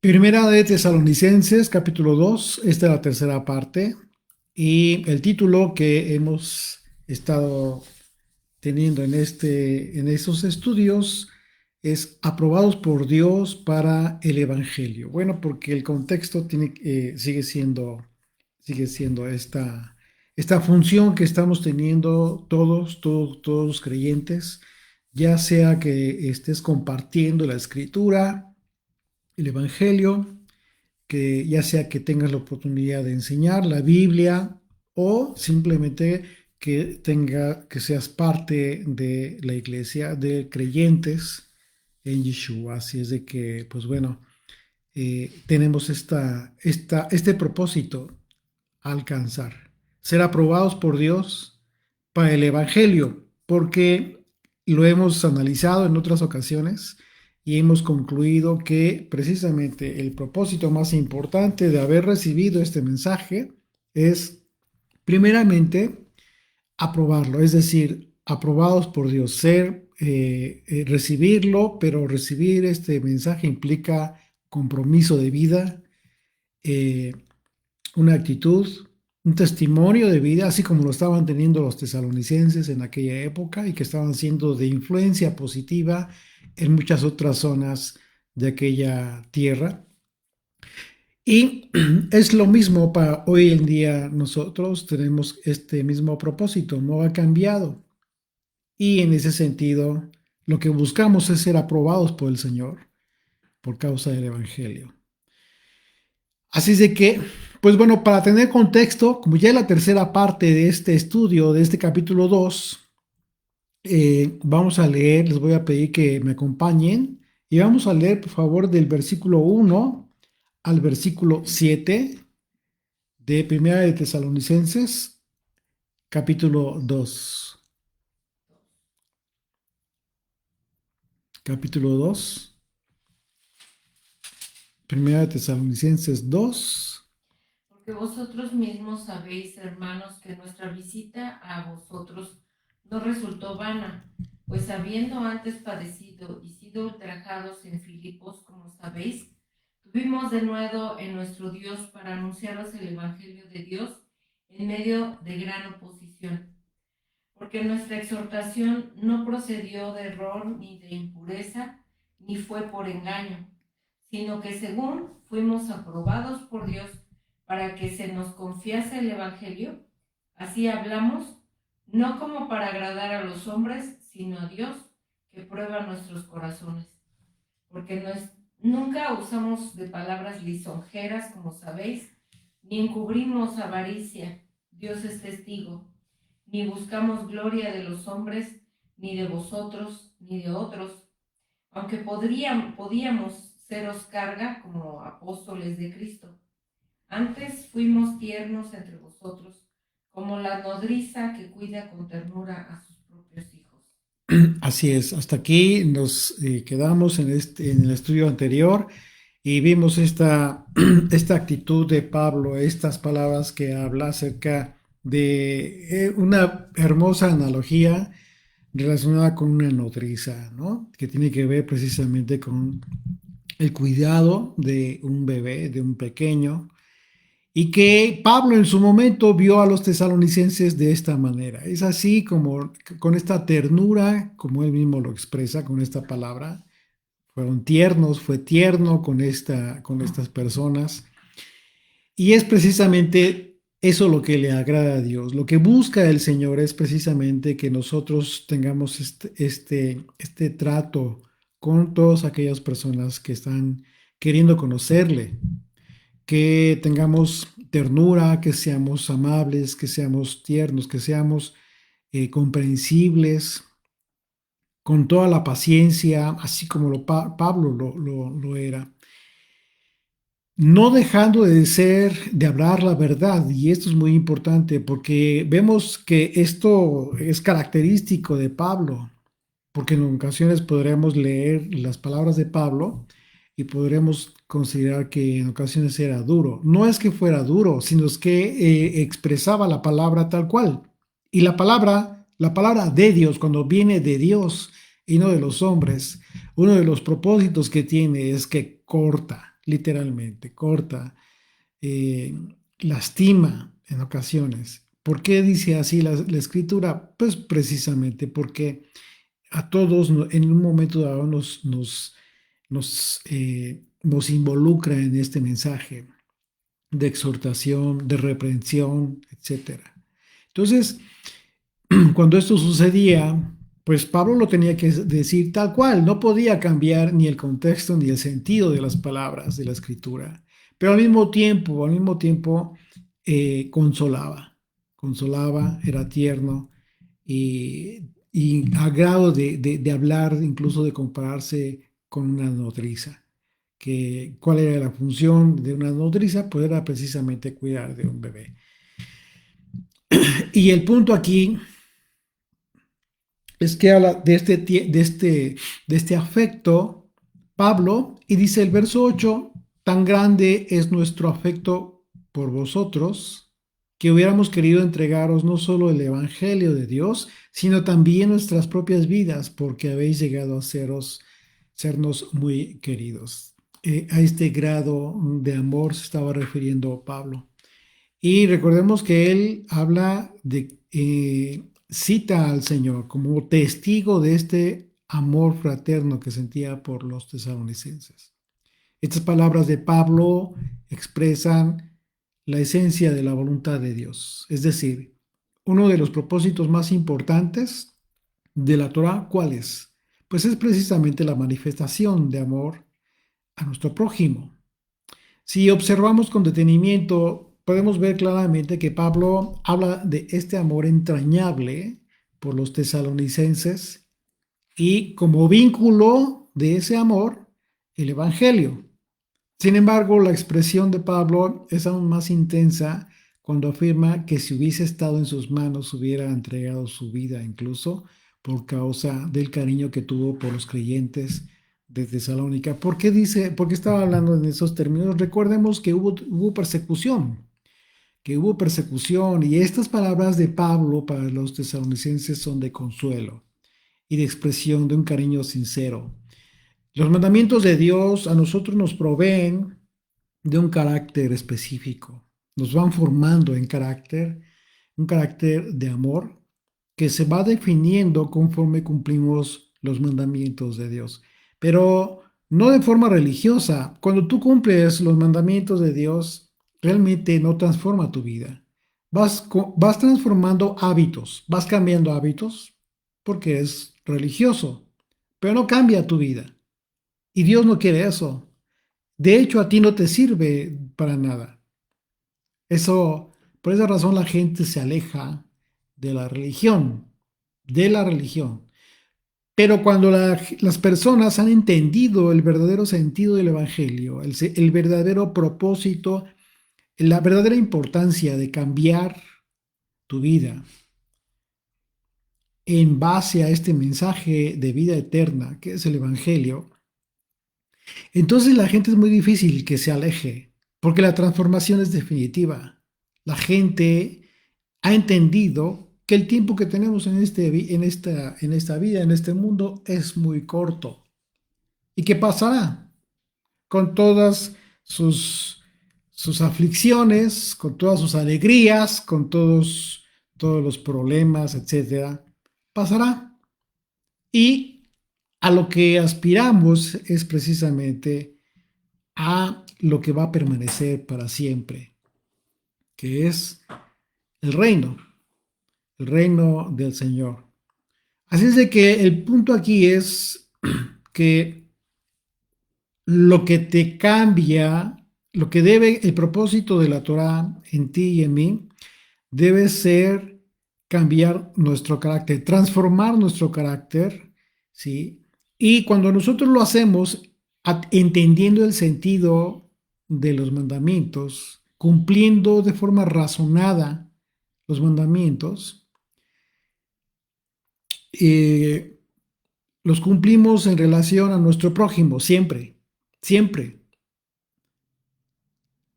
Primera de Tesalonicenses, capítulo 2. Esta es la tercera parte, y el título que hemos estado teniendo en estos estudios es Aprobados por Dios para el Evangelio. Bueno, porque el contexto sigue siendo esta función que estamos teniendo todos los creyentes, ya sea que estés compartiendo la escritura, el Evangelio, que ya sea que tengas la oportunidad de enseñar la Biblia o simplemente que seas parte de la iglesia de creyentes en Yeshua. Así es de que, pues bueno, tenemos este propósito a alcanzar, ser aprobados por Dios para el Evangelio, porque lo hemos analizado en otras ocasiones y hemos concluido que precisamente el propósito más importante de haber recibido este mensaje es primeramente aprobarlo, es decir, aprobados por Dios, recibirlo, pero recibir este mensaje implica compromiso de vida, eh, una actitud, un testimonio de vida, así como lo estaban teniendo los tesalonicenses en aquella época y que estaban siendo de influencia positiva en muchas otras zonas de aquella tierra. Y es lo mismo para hoy en día. Nosotros tenemos este mismo propósito, no ha cambiado. Y en ese sentido, lo que buscamos es ser aprobados por el Señor por causa del Evangelio. Así es de que, pues bueno, para tener contexto, como ya es la tercera parte de este estudio, de este capítulo 2, vamos a leer, les voy a pedir que me acompañen y vamos a leer, por favor, del versículo 1 al versículo 7 de Primera de Tesalonicenses, capítulo 2. Capítulo 2, Primera de Tesalonicenses 2. Porque vosotros mismos sabéis, hermanos, que nuestra visita a vosotros no resultó vana, pues habiendo antes padecido y sido ultrajados en Filipos, como sabéis, tuvimos de nuevo en nuestro Dios para anunciaros el Evangelio de Dios en medio de gran oposición. Porque nuestra exhortación no procedió de error ni de impureza, ni fue por engaño, sino que según fuimos aprobados por Dios para que se nos confiase el Evangelio, así hablamos, no como para agradar a los hombres, sino a Dios, que prueba nuestros corazones. Porque nunca usamos de palabras lisonjeras, como sabéis, ni encubrimos avaricia, Dios es testigo, ni buscamos gloria de los hombres, ni de vosotros, ni de otros, aunque podíamos seros carga como apóstoles de Cristo. Antes fuimos tiernos entre vosotros, como la nodriza que cuida con ternura a sus propios hijos. Así es, hasta aquí nos quedamos en el estudio anterior y vimos esta actitud de Pablo, estas palabras que habla acerca de una hermosa analogía relacionada con una nodriza, ¿no? Que tiene que ver precisamente con el cuidado de un bebé, de un pequeño, y que Pablo en su momento vio a los tesalonicenses de esta manera. Es así como con esta ternura, como él mismo lo expresa con esta palabra. Fueron tiernos, fue tierno con estas personas. Y es precisamente eso lo que le agrada a Dios. Lo que busca el Señor es precisamente que nosotros tengamos este trato con todas aquellas personas que están queriendo conocerle, que tengamos ternura, que seamos amables, que seamos tiernos, que seamos comprensibles, con toda la paciencia, así como Pablo lo era. No dejando de hablar la verdad, y esto es muy importante porque vemos que esto es característico de Pablo, porque en ocasiones podremos leer las palabras de Pablo y podremos considerar que en ocasiones era duro. No es que fuera duro, sino es que expresaba la palabra tal cual. Y la palabra de Dios, cuando viene de Dios y no de los hombres, uno de los propósitos que tiene es que corta, literalmente, corta, eh, lastima en ocasiones. ¿Por qué dice así la escritura? Pues precisamente porque a todos en un momento dado nos involucra en este mensaje de exhortación, de reprensión, etcétera. Entonces, cuando esto sucedía, pues Pablo lo tenía que decir tal cual, no podía cambiar ni el contexto ni el sentido de las palabras de la escritura, pero al mismo tiempo consolaba, era tierno y a grado de hablar, incluso de compararse con una nodriza. Que, ¿cuál era la función de una nodriza? Pues era precisamente cuidar de un bebé. Y el punto aquí es que habla de este afecto, Pablo, y dice el verso 8: tan grande es nuestro afecto por vosotros, que hubiéramos querido entregaros no solo el Evangelio de Dios, sino también nuestras propias vidas, porque habéis llegado a sernos muy queridos. A este grado de amor se estaba refiriendo Pablo. Y recordemos que él habla cita al Señor como testigo de este amor fraterno que sentía por los tesalonicenses. Estas palabras de Pablo expresan la esencia de la voluntad de Dios. Es decir, uno de los propósitos más importantes de la Torah, ¿cuál es? Pues es precisamente la manifestación de amor a nuestro prójimo. Si observamos con detenimiento, podemos ver claramente que Pablo habla de este amor entrañable por los tesalonicenses y como vínculo de ese amor, el Evangelio. Sin embargo, la expresión de Pablo es aún más intensa cuando afirma que si hubiese estado en sus manos hubiera entregado su vida incluso por causa del cariño que tuvo por los creyentes de Tesalónica. ¿Por qué dice, por qué estaba hablando en esos términos? Recordemos que hubo persecución y estas palabras de Pablo para los tesalonicenses son de consuelo y de expresión de un cariño sincero. Los mandamientos de Dios a nosotros nos proveen de un carácter específico, nos van formando en carácter, un carácter de amor que se va definiendo conforme cumplimos los mandamientos de Dios, pero no de forma religiosa. Cuando tú cumples los mandamientos de Dios, realmente no transforma tu vida. Vas transformando hábitos, vas cambiando hábitos porque es religioso, pero no cambia tu vida. Y Dios no quiere eso. De hecho, a ti no te sirve para nada. Eso, por esa razón la gente se aleja de la religión, de la religión. Pero cuando las personas han entendido el verdadero sentido del Evangelio, el verdadero propósito, la verdadera importancia de cambiar tu vida en base a este mensaje de vida eterna que es el Evangelio, entonces la gente es muy difícil que se aleje, porque la transformación es definitiva. La gente ha entendido que el tiempo que tenemos en esta vida, en este mundo, es muy corto. ¿Y qué pasará? Con todas sus aflicciones, con todas sus alegrías, con todos los problemas, etcétera, pasará. Y a lo que aspiramos es precisamente a lo que va a permanecer para siempre, que es el reino del Señor. Así es de que el punto aquí es que lo que te cambia, lo que debe, el propósito de la Torah en ti y en mí, debe ser cambiar nuestro carácter, transformar nuestro carácter, ¿sí? Y cuando nosotros lo hacemos, entendiendo el sentido de los mandamientos, cumpliendo de forma razonada los mandamientos, eh, los cumplimos en relación a nuestro prójimo, siempre, siempre.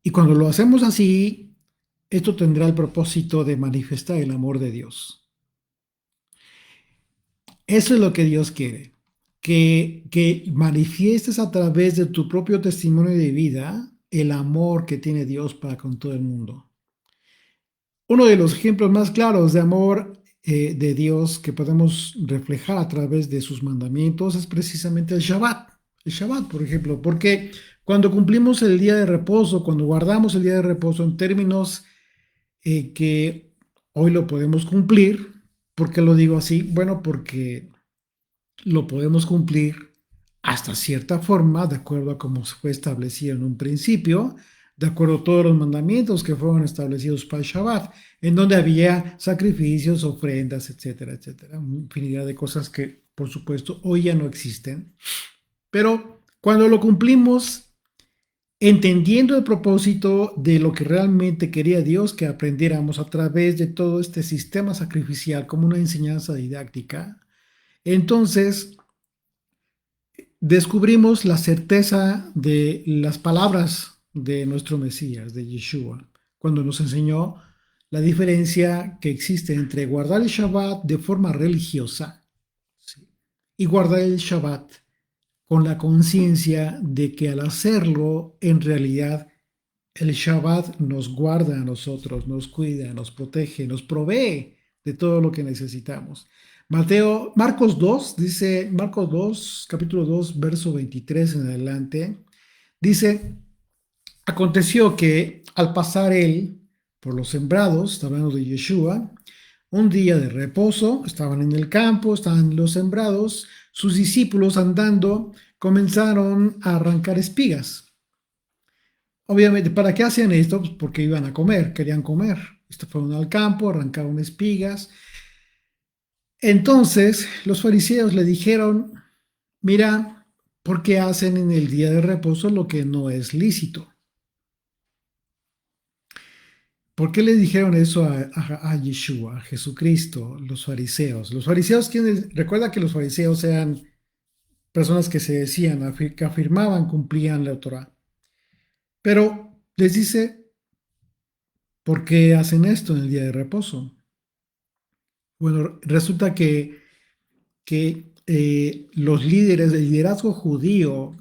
Y cuando lo hacemos así, esto tendrá el propósito de manifestar el amor de Dios. Eso es lo que Dios quiere, que manifiestes a través de tu propio testimonio de vida el amor que tiene Dios para con todo el mundo. Uno de los ejemplos más claros de amor de Dios que podemos reflejar a través de sus mandamientos es precisamente el Shabbat. El Shabbat, por ejemplo, porque cuando cumplimos el día de reposo, cuando guardamos el día de reposo en términos que hoy lo podemos cumplir, ¿por qué lo digo así? Bueno, porque lo podemos cumplir hasta cierta forma, de acuerdo a cómo fue establecido en un principio, de acuerdo a todos los mandamientos que fueron establecidos para el Shabbat, en donde había sacrificios, ofrendas, etcétera, etcétera. Una infinidad de cosas que, por supuesto, hoy ya no existen. Pero cuando lo cumplimos, entendiendo el propósito de lo que realmente quería Dios que aprendiéramos a través de todo este sistema sacrificial como una enseñanza didáctica, entonces descubrimos la certeza de las palabras de nuestro Mesías, de Yeshua, cuando nos enseñó la diferencia que existe entre guardar el Shabbat de forma religiosa, ¿sí?, y guardar el Shabbat con la conciencia de que al hacerlo, en realidad, el Shabbat nos guarda a nosotros, nos cuida, nos protege, nos provee de todo lo que necesitamos. Marcos 2, dice, Marcos 2, capítulo 2, verso 23 en adelante, dice, aconteció que al pasar él por los sembrados, está hablando de Yeshua, un día de reposo, estaban en el campo, estaban los sembrados, sus discípulos andando comenzaron a arrancar espigas. Obviamente, ¿para qué hacían esto? Pues porque iban a comer, querían comer. Fueron al campo, arrancaron espigas. Entonces los fariseos le dijeron, mira, ¿por qué hacen en el día de reposo lo que no es lícito? ¿Por qué le dijeron eso a Yeshua, a Jesucristo, los fariseos? Los fariseos, recuerda que los fariseos eran personas que se decían, que afirmaban, cumplían la Torah. Pero les dice, ¿por qué hacen esto en el día de reposo? Bueno, resulta que los líderes del liderazgo judío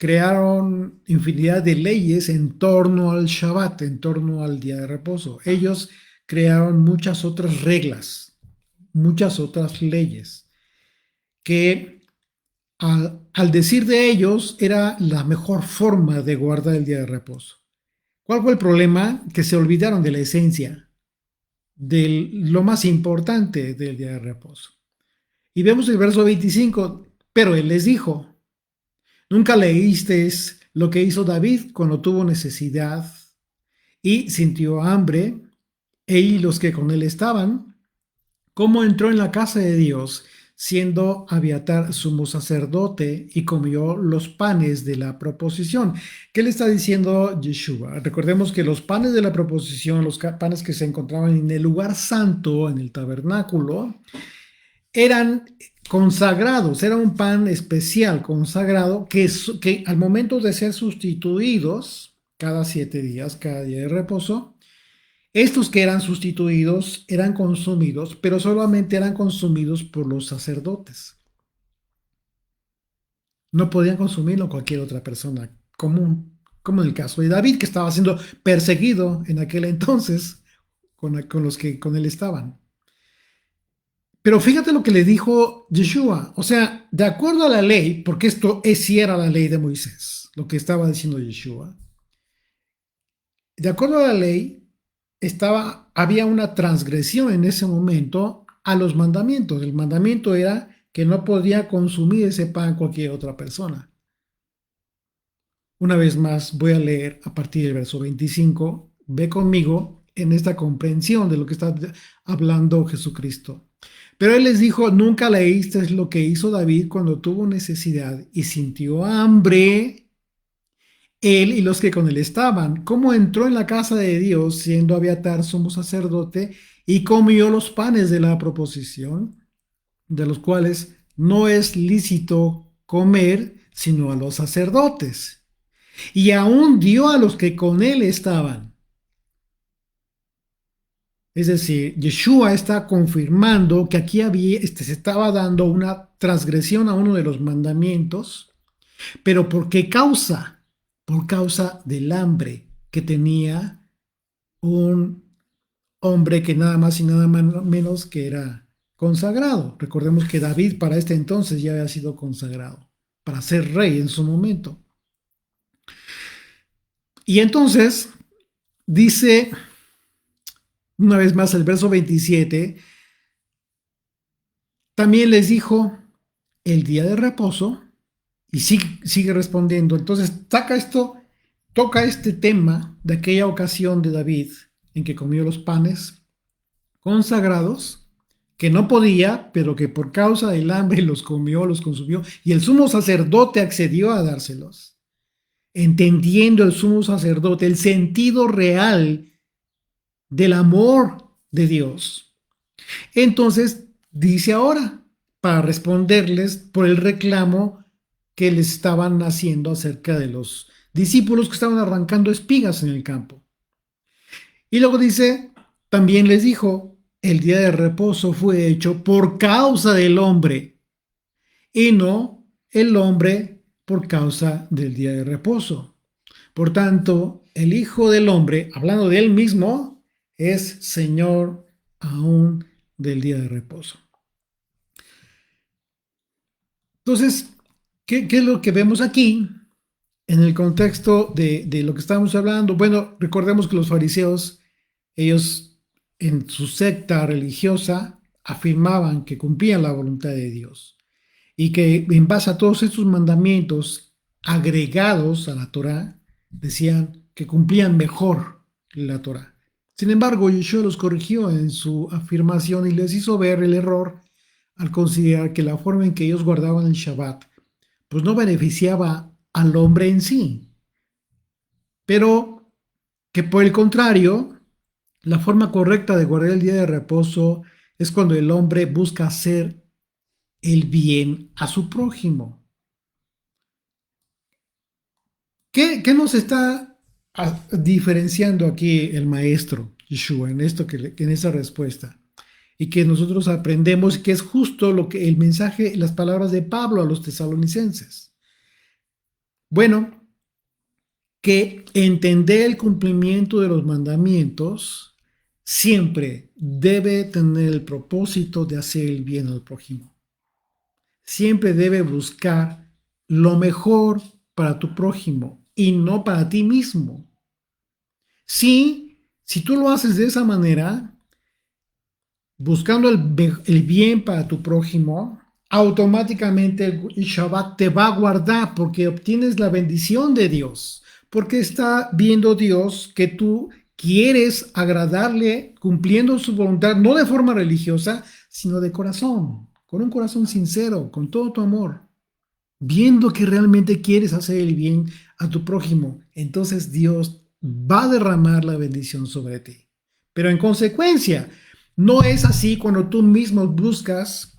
crearon infinidad de leyes en torno al Shabbat, en torno al día de reposo. Ellos crearon muchas otras reglas, muchas otras leyes, que al decir de ellos era la mejor forma de guardar el día de reposo. ¿Cuál fue el problema? Que se olvidaron de la esencia, de lo más importante del día de reposo. Y vemos el verso 25, pero él les dijo, ¿nunca leísteis lo que hizo David cuando tuvo necesidad y sintió hambre, él y los que con él estaban? ¿Cómo entró en la casa de Dios, siendo Abiatar sumo sacerdote, y comió los panes de la proposición? ¿Qué le está diciendo Yeshua? Recordemos que los panes de la proposición, los panes que se encontraban en el lugar santo, en el tabernáculo, eran consagrados, era un pan especial consagrado que al momento de ser sustituidos cada 7 días, cada día de reposo, estos que eran sustituidos eran consumidos, pero solamente eran consumidos por los sacerdotes. No podían consumirlo cualquier otra persona común, como en el caso de David, que estaba siendo perseguido en aquel entonces con los que con él estaban. Pero fíjate lo que le dijo Yeshua, o sea, de acuerdo a la ley, porque esto sí era la ley de Moisés, lo que estaba diciendo Yeshua, de acuerdo a la ley, había una transgresión en ese momento a los mandamientos. El mandamiento era que no podía consumir ese pan cualquier otra persona. Una vez más, voy a leer a partir del verso 25. Ve conmigo en esta comprensión de lo que está hablando Jesucristo. Pero él les dijo, ¿nunca leíste lo que hizo David cuando tuvo necesidad y sintió hambre? Él y los que con él estaban, cómo entró en la casa de Dios, siendo Abiatar sumo sacerdote, y comió los panes de la proposición, de los cuales no es lícito comer sino a los sacerdotes, y aún dio a los que con él estaban. Es decir, Yeshua está confirmando que aquí se estaba dando una transgresión a uno de los mandamientos, pero ¿por qué causa? Por causa del hambre que tenía un hombre que nada más y nada menos que era consagrado. Recordemos que David para este entonces ya había sido consagrado para ser rey en su momento. Y entonces dice una vez más el verso 27, también les dijo el día de reposo, y sigue respondiendo. Entonces toca este tema de aquella ocasión de David en que comió los panes consagrados, que no podía, pero que por causa del hambre los comió, los consumió, y el sumo sacerdote accedió a dárselos, entendiendo el sumo sacerdote el sentido real del amor de Dios. Entonces dice ahora, para responderles por el reclamo que les estaban haciendo acerca de los discípulos que estaban arrancando espigas en el campo. Y luego dice, también les dijo, el día de reposo fue hecho por causa del hombre y no el hombre por causa del día de reposo. Por tanto, el Hijo del Hombre, hablando de él mismo, es Señor aún del día de reposo. Entonces, ¿qué es lo que vemos aquí en el contexto de lo que estamos hablando? Bueno, recordemos que los fariseos, ellos en su secta religiosa afirmaban que cumplían la voluntad de Dios y que en base a todos estos mandamientos agregados a la Torá, decían que cumplían mejor la Torá. Sin embargo, Yeshua los corrigió en su afirmación y les hizo ver el error al considerar que la forma en que ellos guardaban el Shabbat pues no beneficiaba al hombre en sí, pero que por el contrario, la forma correcta de guardar el día de reposo es cuando el hombre busca hacer el bien a su prójimo. ¿Qué nos está diferenciando aquí el maestro Yeshua en esto en esa respuesta? Y que nosotros aprendemos que es justo lo que el mensaje, las palabras de Pablo a los tesalonicenses. Bueno, que entender el cumplimiento de los mandamientos siempre debe tener el propósito de hacer el bien al prójimo. Siempre debe buscar lo mejor para tu prójimo y no para ti mismo. Si tú lo haces de esa manera, buscando el bien para tu prójimo, automáticamente el Shabbat te va a guardar porque obtienes la bendición de Dios, porque está viendo Dios que tú quieres agradarle cumpliendo su voluntad, no de forma religiosa, sino de corazón, con un corazón sincero, con todo tu amor, viendo que realmente quieres hacer el bien a tu prójimo. Entonces Dios va a derramar la bendición sobre ti. Pero en consecuencia, no es así cuando tú mismo buscas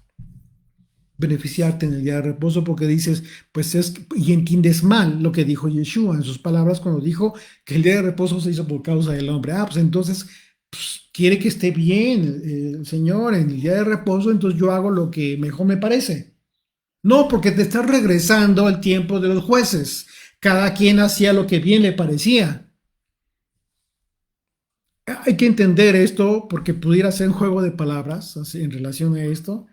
beneficiarte en el día de reposo porque dices, pues y entiendes mal lo que dijo Yeshua en sus palabras cuando dijo que el día de reposo se hizo por causa del hombre. Pues entonces pues, quiere que esté bien el Señor en el día de reposo, entonces yo hago lo que mejor me parece. No, porque te estás regresando al tiempo de los jueces. Cada quien hacía lo que bien le parecía. Hay que entender esto porque pudiera ser un juego de palabras en relación a esto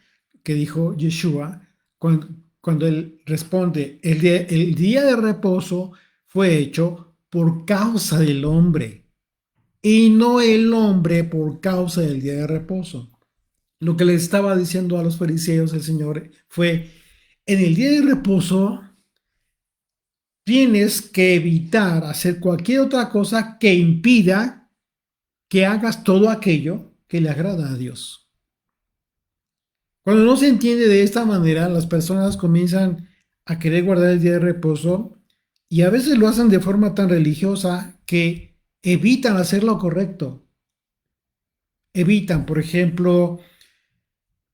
que dijo Yeshua cuando él responde, el día de reposo fue hecho por causa del hombre y no el hombre por causa del día de reposo. Lo que le estaba diciendo a los fariseos el Señor fue, en el día de reposo tienes que evitar hacer cualquier otra cosa que impida que hagas todo aquello que le agrada a Dios. Cuando no se entiende de esta manera, las personas comienzan a querer guardar el día de reposo y a veces lo hacen de forma tan religiosa que evitan hacer lo correcto. Evitan, por ejemplo,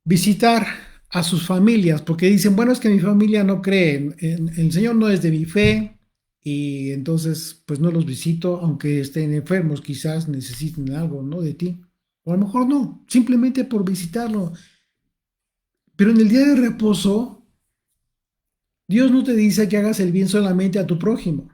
visitar a sus familias porque dicen, bueno, es que mi familia no cree, el Señor no es de mi fe y entonces pues no los visito, aunque estén enfermos, quizás necesiten algo, ¿no? De ti. o a lo mejor no, simplemente por visitarlo. Pero en el día de reposo, Dios no te dice que hagas el bien solamente a tu prójimo.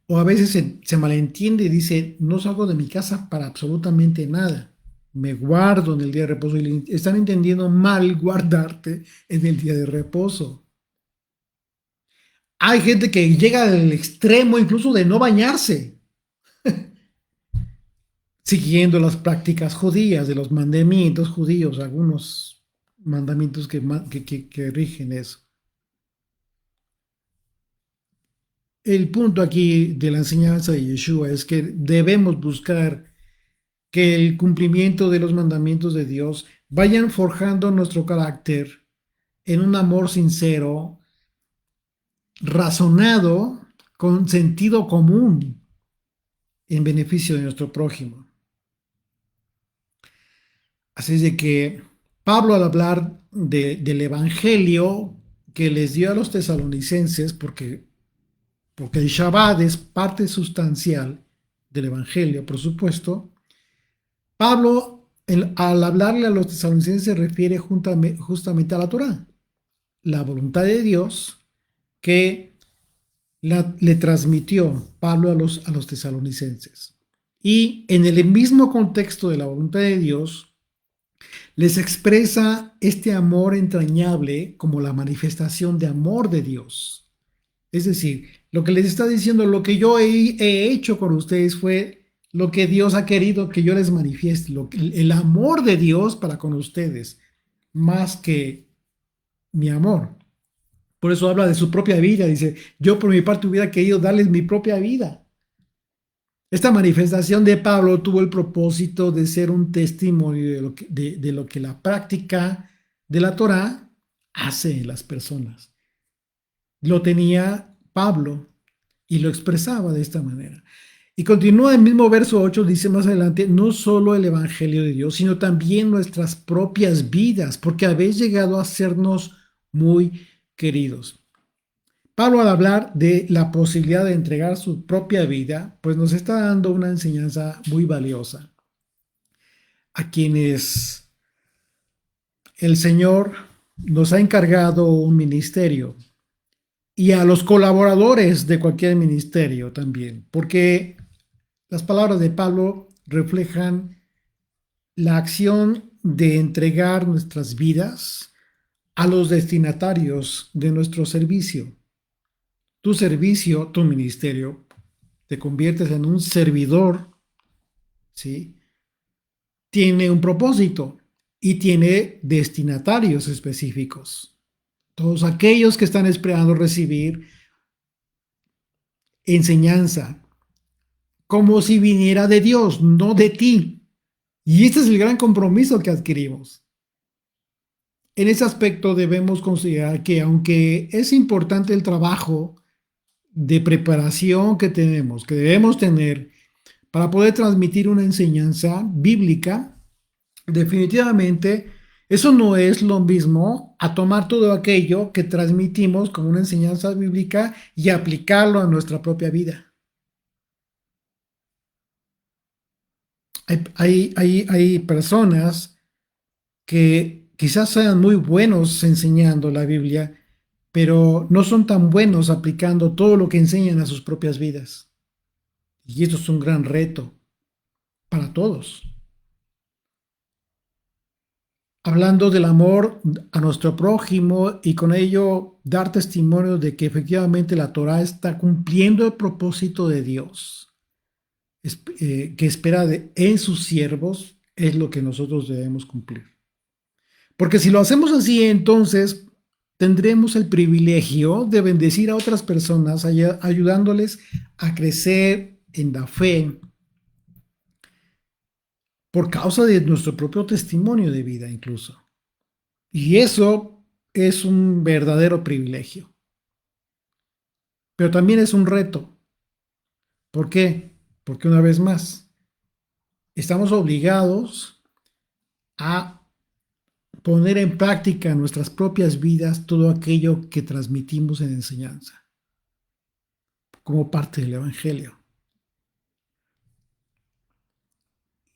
O a veces se malentiende y dice, no salgo de mi casa para absolutamente nada. Me guardo en el día de reposo. Y están entendiendo mal guardarte en el día de reposo. Hay gente que llega al extremo incluso de no bañarse, siguiendo las prácticas judías, de los mandamientos judíos, algunos mandamientos que rigen eso. El punto aquí de la enseñanza de Yeshua es que debemos buscar que el cumplimiento de los mandamientos de Dios vayan forjando nuestro carácter en un amor sincero, razonado, con sentido común, en beneficio de nuestro prójimo. Así es de que Pablo, al hablar del evangelio que les dio a los tesalonicenses, porque el Shabbat es parte sustancial del evangelio, por supuesto, Pablo, al hablarle a los tesalonicenses, se refiere justamente a la Torá, la voluntad de Dios que le transmitió Pablo a los tesalonicenses. Y en el mismo contexto de la voluntad de Dios, les expresa este amor entrañable como la manifestación de amor de Dios. Es decir, lo que les está diciendo, lo que yo he hecho con ustedes fue lo que Dios ha querido que yo les manifieste, el amor de Dios para con ustedes, más que mi amor. Por eso habla de su propia vida, dice, yo por mi parte hubiera querido darles mi propia vida. Esta manifestación de Pablo tuvo el propósito de ser un testimonio de lo que la práctica de la Torá hace en las personas. Lo tenía Pablo y lo expresaba de esta manera. Y continúa el mismo verso 8, dice más adelante, no solo el Evangelio de Dios, sino también nuestras propias vidas, porque habéis llegado a sernos muy queridos. Pablo, al hablar de la posibilidad de entregar su propia vida, pues nos está dando una enseñanza muy valiosa a quienes el Señor nos ha encargado un ministerio y a los colaboradores de cualquier ministerio también, porque las palabras de Pablo reflejan la acción de entregar nuestras vidas a los destinatarios de nuestro servicio. Tu servicio, tu ministerio, te conviertes en un servidor, ¿sí? Tiene un propósito y tiene destinatarios específicos. Todos aquellos que están esperando recibir enseñanza, como si viniera de Dios, no de ti. Y este es el gran compromiso que adquirimos. En ese aspecto debemos considerar que aunque es importante el trabajo de preparación que debemos tener para poder transmitir una enseñanza bíblica, definitivamente eso no es lo mismo a tomar todo aquello que transmitimos como una enseñanza bíblica y aplicarlo a nuestra propia vida. Hay personas que quizás sean muy buenos enseñando la Biblia, pero no son tan buenos aplicando todo lo que enseñan a sus propias vidas. Y esto es un gran reto para todos. Hablando del amor a nuestro prójimo y con ello dar testimonio de que efectivamente la Torá está cumpliendo el propósito de Dios, que espera en sus siervos, es lo que nosotros debemos cumplir. Porque si lo hacemos así, entonces tendremos el privilegio de bendecir a otras personas, ayudándoles a crecer en la fe por causa de nuestro propio testimonio de vida incluso. Y eso es un verdadero privilegio. Pero también es un reto. ¿Por qué? Porque una vez más, estamos obligados a poner en práctica en nuestras propias vidas todo aquello que transmitimos en enseñanza, como parte del Evangelio.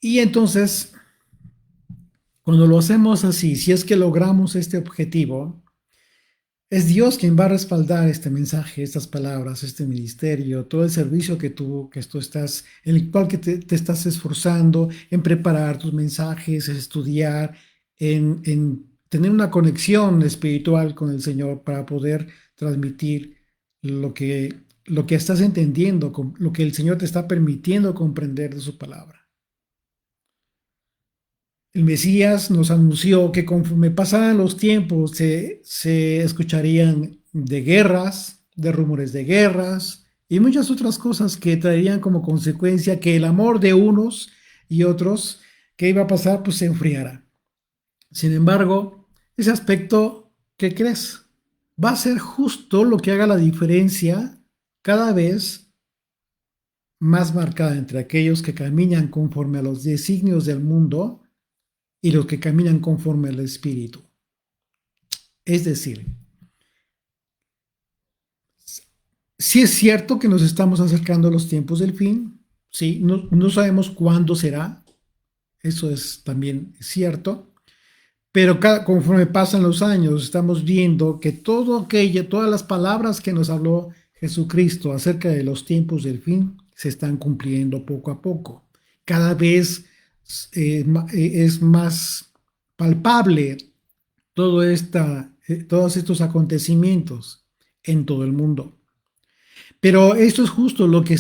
Y entonces, cuando lo hacemos así, si es que logramos este objetivo, es Dios quien va a respaldar este mensaje, estas palabras, este ministerio, todo el servicio que tú estás, en el cual que te estás esforzando en preparar tus mensajes, en estudiar, en tener una conexión espiritual con el Señor para poder transmitir lo que estás entendiendo, lo que el Señor te está permitiendo comprender de su palabra. El Mesías nos anunció que conforme pasaran los tiempos se escucharían de guerras, de rumores de guerras y muchas otras cosas que traerían como consecuencia que el amor de unos y otros que iba a pasar pues se enfriara. Sin embargo, ese aspecto, ¿qué crees? Va a ser justo lo que haga la diferencia cada vez más marcada entre aquellos que caminan conforme a los designios del mundo y los que caminan conforme al Espíritu. Es decir, sí es cierto que nos estamos acercando a los tiempos del fin, sí, no sabemos cuándo será, eso es también cierto, pero conforme pasan los años estamos viendo que todas las palabras que nos habló Jesucristo acerca de los tiempos del fin se están cumpliendo poco a poco. Cada vez es más palpable todos estos acontecimientos en todo el mundo. Pero esto es justo lo que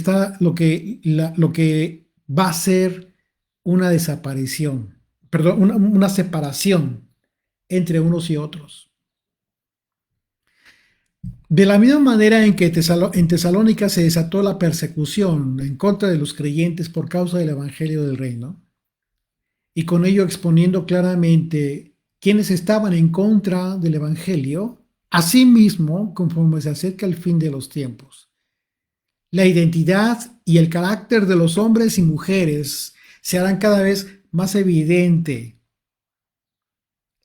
va a ser una desaparición, perdón, una separación entre unos y otros. De la misma manera en que en Tesalónica se desató la persecución en contra de los creyentes por causa del Evangelio del Reino, y con ello exponiendo claramente quienes estaban en contra del Evangelio, asimismo, conforme se acerca el fin de los tiempos, la identidad y el carácter de los hombres y mujeres se harán cada vez más evidente.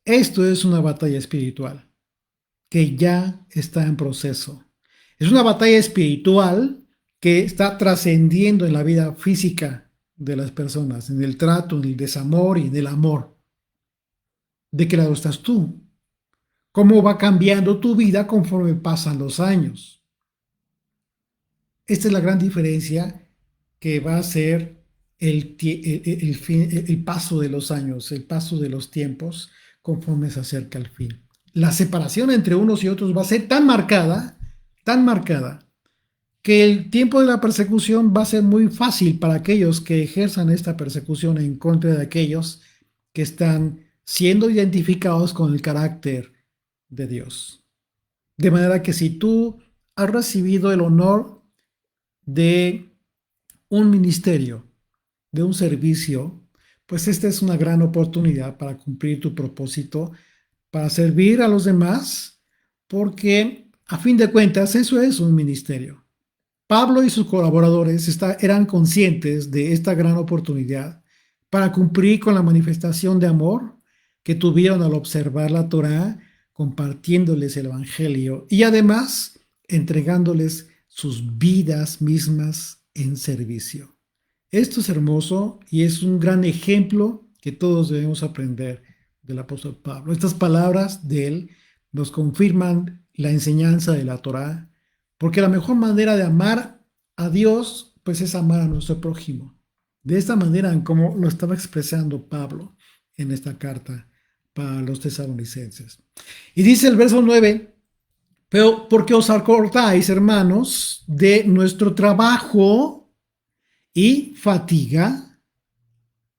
Esto es una batalla espiritual que ya está en proceso. Es una batalla espiritual que está trascendiendo en la vida física de las personas, en el trato, en el desamor y en el amor. ¿De qué lado estás tú? ¿Cómo va cambiando tu vida conforme pasan los años? Esta es la gran diferencia que va a ser el paso de los años, el paso de los tiempos conforme se acerca el fin. La separación entre unos y otros va a ser tan marcada, que el tiempo de la persecución va a ser muy fácil para aquellos que ejerzan esta persecución en contra de aquellos que están siendo identificados con el carácter de Dios. De manera que si tú has recibido el honor de un ministerio, de un servicio, pues esta es una gran oportunidad para cumplir tu propósito, para servir a los demás, porque a fin de cuentas eso es un ministerio. Pablo y sus colaboradores eran conscientes de esta gran oportunidad para cumplir con la manifestación de amor que tuvieron al observar la Torá, compartiéndoles el Evangelio y además entregándoles sus vidas mismas en servicio. Esto es hermoso y es un gran ejemplo que todos debemos aprender del apóstol Pablo. Estas palabras de él nos confirman la enseñanza de la Torá, porque la mejor manera de amar a Dios, pues es amar a nuestro prójimo. De esta manera, como lo estaba expresando Pablo en esta carta para los tesalonicenses. Y dice el verso 9, pero porque os acordáis, hermanos, de nuestro trabajo y fatiga,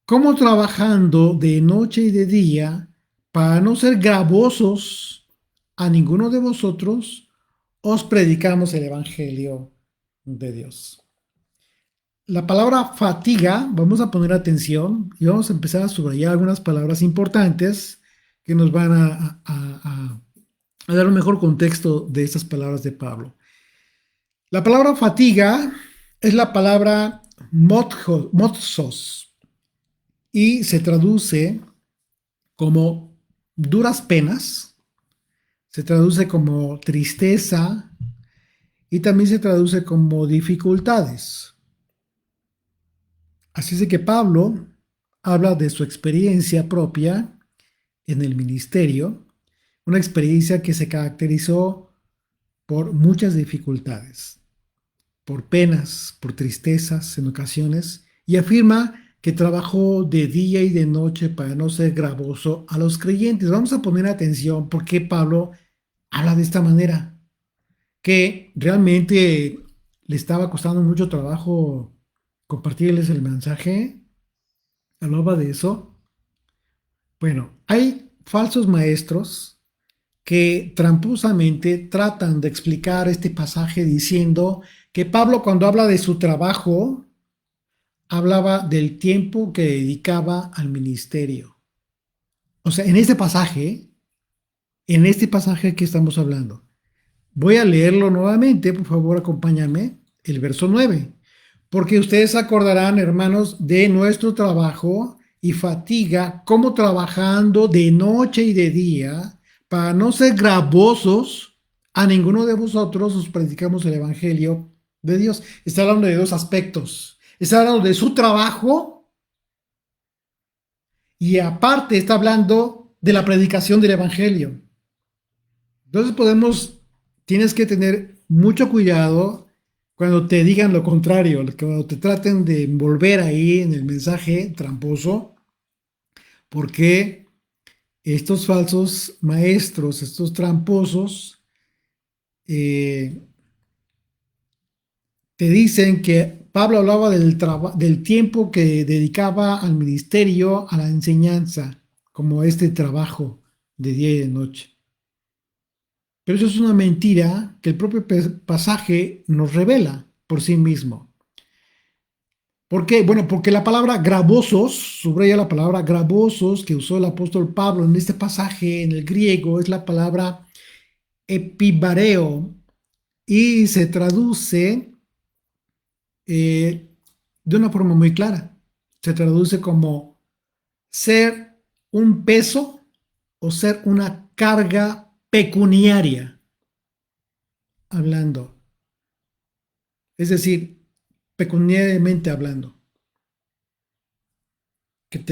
como trabajando de noche y de día, para no ser gravosos a ninguno de vosotros, os predicamos el Evangelio de Dios. La palabra fatiga, vamos a poner atención y vamos a empezar a subrayar algunas palabras importantes que nos van a dar un mejor contexto de estas palabras de Pablo. La palabra fatiga es la palabra motsos y se traduce como duras penas, se traduce como tristeza y también se traduce como dificultades. Así es de que Pablo habla de su experiencia propia en el ministerio, una experiencia que se caracterizó por muchas dificultades, por penas, por tristezas en ocasiones, y afirma que trabajó de día y de noche para no ser gravoso a los creyentes. Vamos a poner atención porque Pablo habla de esta manera, que realmente le estaba costando mucho trabajo compartirles el mensaje. Hablaba de eso. Bueno, hay falsos maestros que tramposamente tratan de explicar este pasaje diciendo que Pablo, cuando habla de su trabajo, hablaba del tiempo que dedicaba al ministerio. O sea, en este pasaje que estamos hablando, voy a leerlo nuevamente, por favor, acompáñame, el verso 9. Porque ustedes acordarán, hermanos, de nuestro trabajo y fatiga, como trabajando de noche y de día, para no ser gravosos a ninguno de vosotros, os predicamos el Evangelio de Dios. Está hablando de dos aspectos. Está hablando de su trabajo y aparte está hablando de la predicación del Evangelio. Entonces tienes que tener mucho cuidado cuando te digan lo contrario, cuando te traten de envolver ahí en el mensaje tramposo, porque estos falsos maestros, estos tramposos, eh, te dicen que Pablo hablaba del tiempo que dedicaba al ministerio, a la enseñanza, como este trabajo de día y de noche. Pero eso es una mentira que el propio pasaje nos revela por sí mismo. ¿Por qué? Bueno, porque la palabra gravosos, subraya la palabra gravosos que usó el apóstol Pablo en este pasaje en el griego, es la palabra epibareo y se traduce de una forma muy clara. Se traduce como ser un peso o ser una carga pecuniaria, hablando. Es decir, pecuniariamente hablando. Que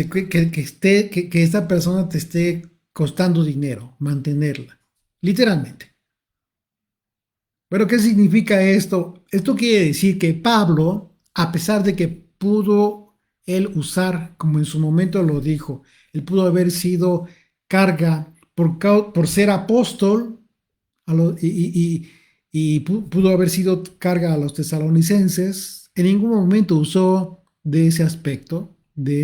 esta persona te esté costando dinero, mantenerla. Literalmente. Pero ¿qué significa esto? Esto quiere decir que Pablo, a pesar de que pudo él usar, como en su momento lo dijo, él pudo haber sido carga por ser apóstol y pudo haber sido carga a los tesalonicenses, en ningún momento usó de ese aspecto, de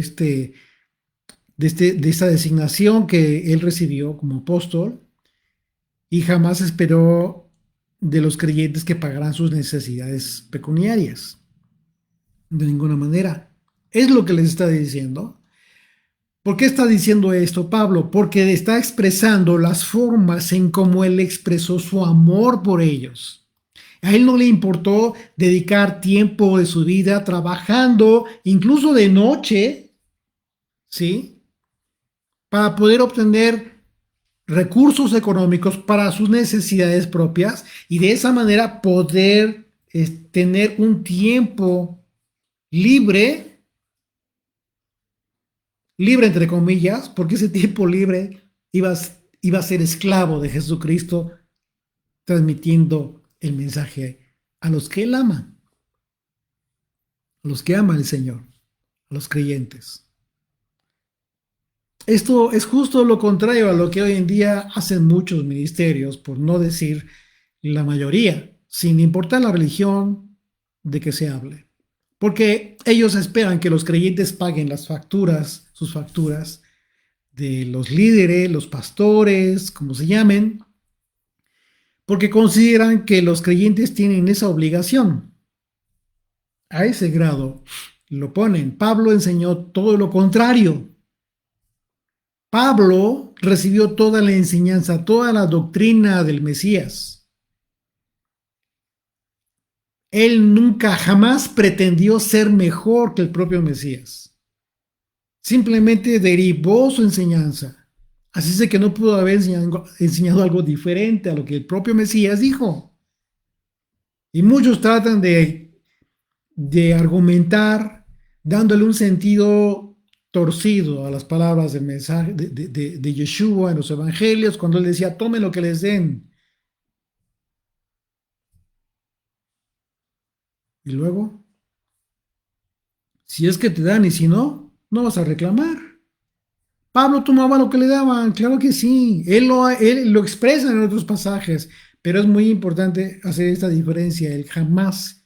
esta designación que él recibió como apóstol y jamás esperó de los creyentes que pagaran sus necesidades pecuniarias. De ninguna manera. Es lo que les está diciendo. ¿Por qué está diciendo esto Pablo? Porque está expresando las formas en cómo él expresó su amor por ellos. A él no le importó dedicar tiempo de su vida trabajando, incluso de noche, ¿sí? Para poder obtener recursos económicos para sus necesidades propias y de esa manera poder tener un tiempo libre, libre entre comillas, porque ese tiempo libre iba a ser esclavo de Jesucristo, transmitiendo el mensaje a los que él ama, a los que ama el Señor, a los creyentes. Esto es justo lo contrario a lo que hoy en día hacen muchos ministerios, por no decir la mayoría, sin importar la religión de que se hable. Porque ellos esperan que los creyentes paguen las facturas, sus facturas, de los líderes, los pastores, como se llamen, porque consideran que los creyentes tienen esa obligación. A ese grado lo ponen. Pablo enseñó todo lo contrario. Pablo recibió toda la enseñanza, toda la doctrina del Mesías. Él nunca, jamás pretendió ser mejor que el propio Mesías. Simplemente derivó su enseñanza. Así es de que no pudo haber enseñado algo diferente a lo que el propio Mesías dijo. Y muchos tratan de argumentar dándole un sentido torcido a las palabras del mensaje de Yeshua en los evangelios, cuando él decía, tomen lo que les den. Y luego, si es que te dan y si no, no vas a reclamar. Pablo tomaba lo que le daban, claro que sí, él lo expresa en otros pasajes, pero es muy importante hacer esta diferencia, él jamás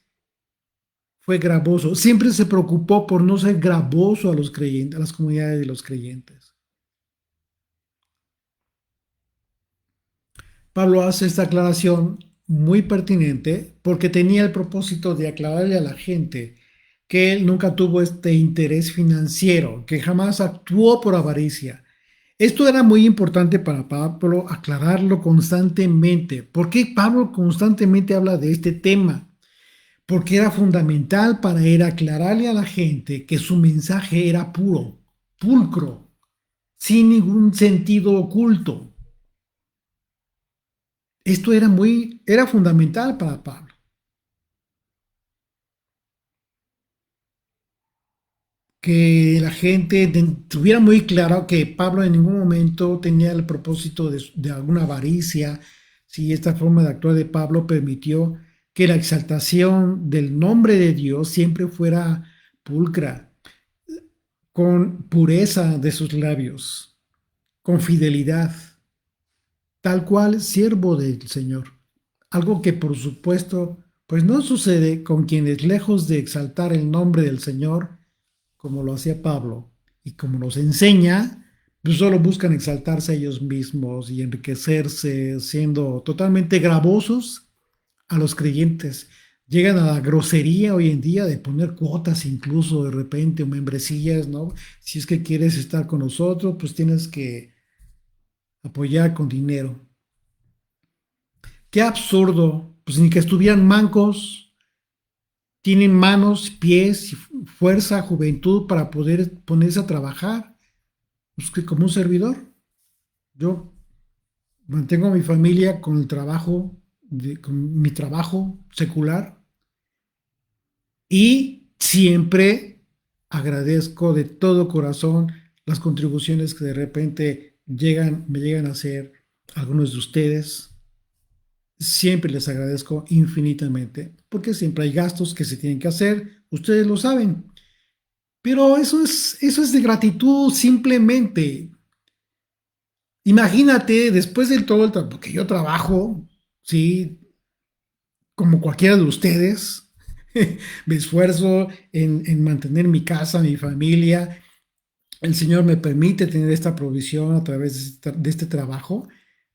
fue gravoso, siempre se preocupó por no ser gravoso a los creyentes, a las comunidades de los creyentes. Pablo hace esta aclaración muy pertinente porque tenía el propósito de aclararle a la gente que él nunca tuvo este interés financiero, que jamás actuó por avaricia. Esto era muy importante para Pablo aclararlo constantemente. ¿Por qué Pablo constantemente habla de este tema? Porque era fundamental para él aclararle a la gente que su mensaje era puro, pulcro, sin ningún sentido oculto. Esto era fundamental para Pablo. Que la gente tuviera muy claro que Pablo en ningún momento tenía el propósito de alguna avaricia, si esta forma de actuar de Pablo permitió que la exaltación del nombre de Dios siempre fuera pulcra, con pureza de sus labios, con fidelidad, tal cual siervo del Señor. Algo que por supuesto, pues no sucede con quienes lejos de exaltar el nombre del Señor, como lo hacía Pablo, y como nos enseña, pues solo buscan exaltarse a ellos mismos y enriquecerse, siendo totalmente gravosos a los creyentes. Llegan a la grosería hoy en día de poner cuotas incluso de repente o membresías, ¿no? Si es que quieres estar con nosotros, pues tienes que apoyar con dinero. Qué absurdo, pues ni que estuvieran mancos, tienen manos, pies, fuerza, juventud para poder ponerse a trabajar. Pues que como un servidor, yo mantengo a mi familia con el trabajo, con mi trabajo secular y siempre agradezco de todo corazón las contribuciones que de repente me llegan a hacer algunos de ustedes. Siempre les agradezco infinitamente porque siempre hay gastos que se tienen que hacer, ustedes lo saben. Pero eso es de gratitud simplemente. Imagínate, después de todo el trabajo, que yo trabajo, sí, como cualquiera de ustedes, me esfuerzo en mantener mi casa, mi familia. El Señor me permite tener esta provisión a través de este trabajo,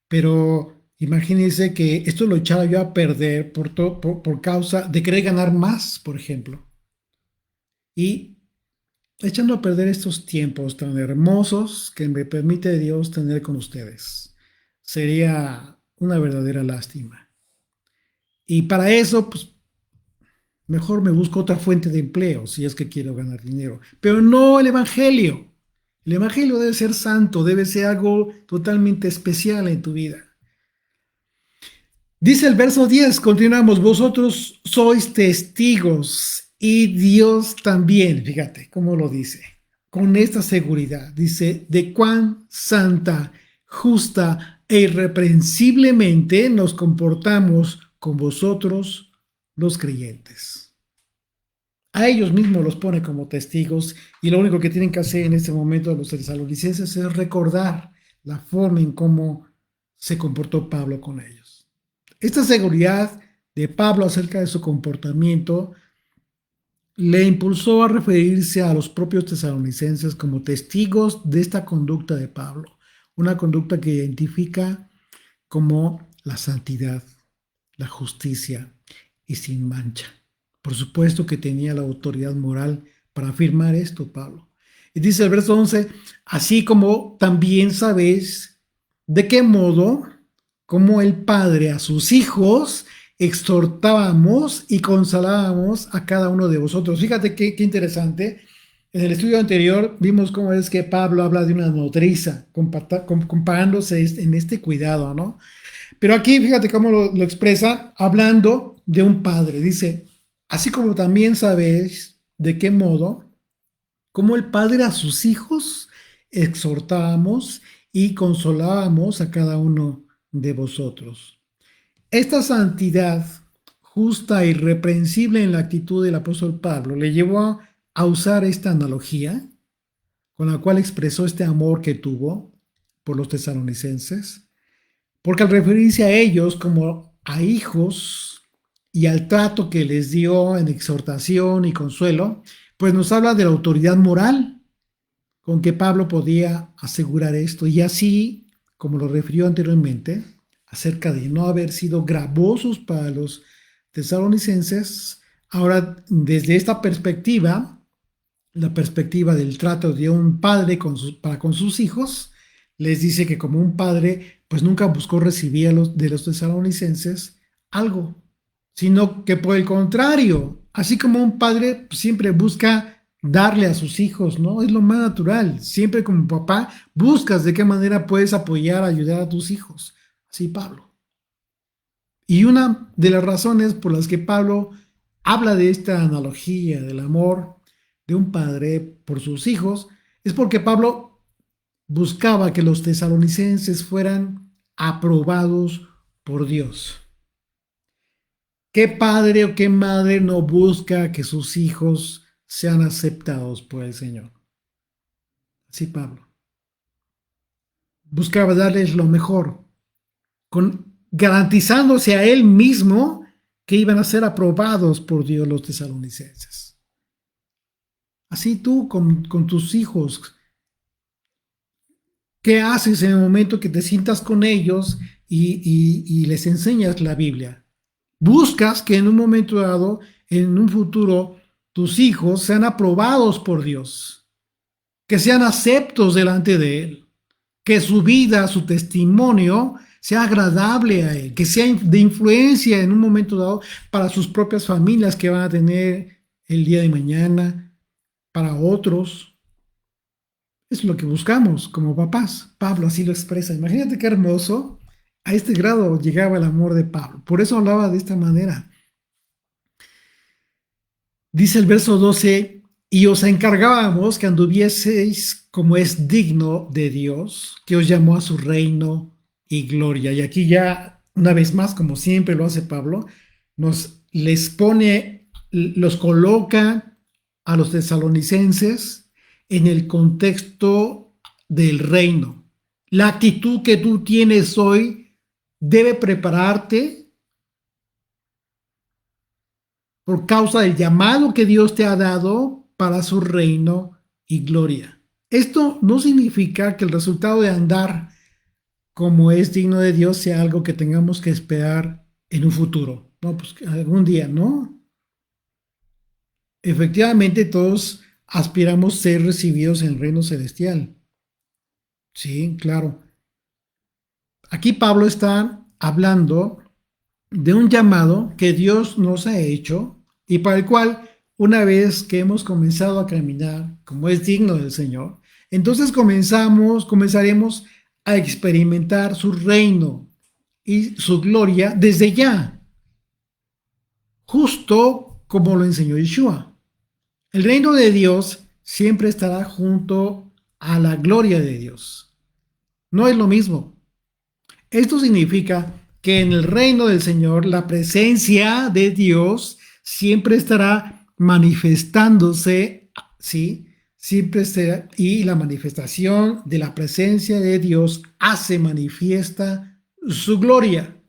pero imagínense que esto lo echara yo a perder por causa de querer ganar más, por ejemplo. Y echando a perder estos tiempos tan hermosos que me permite Dios tener con ustedes. Sería una verdadera lástima. Y para eso, pues mejor me busco otra fuente de empleo si es que quiero ganar dinero. Pero no el Evangelio. El Evangelio debe ser santo, debe ser algo totalmente especial en tu vida. Dice el verso 10, continuamos, vosotros sois testigos y Dios también, fíjate cómo lo dice, con esta seguridad, dice, de cuán santa, justa e irreprensiblemente nos comportamos con vosotros los creyentes. A ellos mismos los pone como testigos y lo único que tienen que hacer en este momento los tesalonicenses es recordar la forma en cómo se comportó Pablo con ellos. Esta seguridad de Pablo acerca de su comportamiento le impulsó a referirse a los propios tesalonicenses como testigos de esta conducta de Pablo, una conducta que identifica como la santidad, la justicia y sin mancha. Por supuesto que tenía la autoridad moral para afirmar esto, Pablo. Y dice el verso 11, así como también sabéis de qué modo, como el Padre a sus hijos, exhortábamos y consolábamos a cada uno de vosotros. Fíjate qué interesante. En el estudio anterior vimos cómo es que Pablo habla de una nodriza, comparándose en este cuidado, ¿no? Pero aquí fíjate cómo lo expresa hablando de un padre. Dice, así como también sabéis de qué modo, como el Padre a sus hijos, exhortábamos y consolábamos a cada uno de vosotros. Esta santidad justa e irreprensible en la actitud del apóstol Pablo le llevó a usar esta analogía con la cual expresó este amor que tuvo por los tesalonicenses, porque al referirse a ellos como a hijos y al trato que les dio en exhortación y consuelo, pues nos habla de la autoridad moral con que Pablo podía asegurar esto, y así, como lo refirió anteriormente, acerca de no haber sido gravosos para los tesalonicenses, ahora desde esta perspectiva, la perspectiva del trato de un padre para con sus hijos, les dice que como un padre, pues nunca buscó recibir de los tesalonicenses algo, sino que por el contrario, así como un padre siempre busca darle a sus hijos, ¿no? Es lo más natural. Siempre como papá buscas de qué manera puedes apoyar, ayudar a tus hijos. Así Pablo. Y una de las razones por las que Pablo habla de esta analogía del amor de un padre por sus hijos es porque Pablo buscaba que los tesalonicenses fueran aprobados por Dios. ¿Qué padre o qué madre no busca que sus hijos sean aceptados por el Señor? Así Pablo. Buscaba darles lo mejor, garantizándose a él mismo que iban a ser aprobados por Dios los tesalonicenses. Así tú con tus hijos, ¿qué haces en el momento que te sientas con ellos y les enseñas la Biblia? Buscas que en un momento dado, en un futuro, tus hijos sean aprobados por Dios, que sean aceptos delante de Él, que su vida, su testimonio sea agradable a Él, que sea de influencia en un momento dado para sus propias familias que van a tener el día de mañana, para otros. Es lo que buscamos como papás. Pablo así lo expresa. Imagínate qué hermoso. A este grado llegaba el amor de Pablo. Por eso hablaba de esta manera. Dice el verso 12, y os encargábamos que anduvieseis como es digno de Dios, que os llamó a su reino y gloria. Y aquí ya, una vez más, como siempre lo hace Pablo, los coloca a los tesalonicenses en el contexto del reino. La actitud que tú tienes hoy debe prepararte por causa del llamado que Dios te ha dado para su reino y gloria. Esto no significa que el resultado de andar como es digno de Dios sea algo que tengamos que esperar en un futuro. No, pues algún día, ¿no? Efectivamente, todos aspiramos a ser recibidos en el reino celestial. Sí, claro. Aquí Pablo está hablando de un llamado que Dios nos ha hecho y para el cual, una vez que hemos comenzado a caminar como es digno del Señor, entonces comenzaremos a experimentar su reino y su gloria desde ya, justo como lo enseñó Yeshua. El reino de Dios siempre estará junto a la gloria de Dios. No es lo mismo. Esto significa que en el reino del Señor la presencia de Dios siempre estará manifestándose, ¿sí? Siempre será, y la manifestación de la presencia de Dios hace manifiesta su gloria.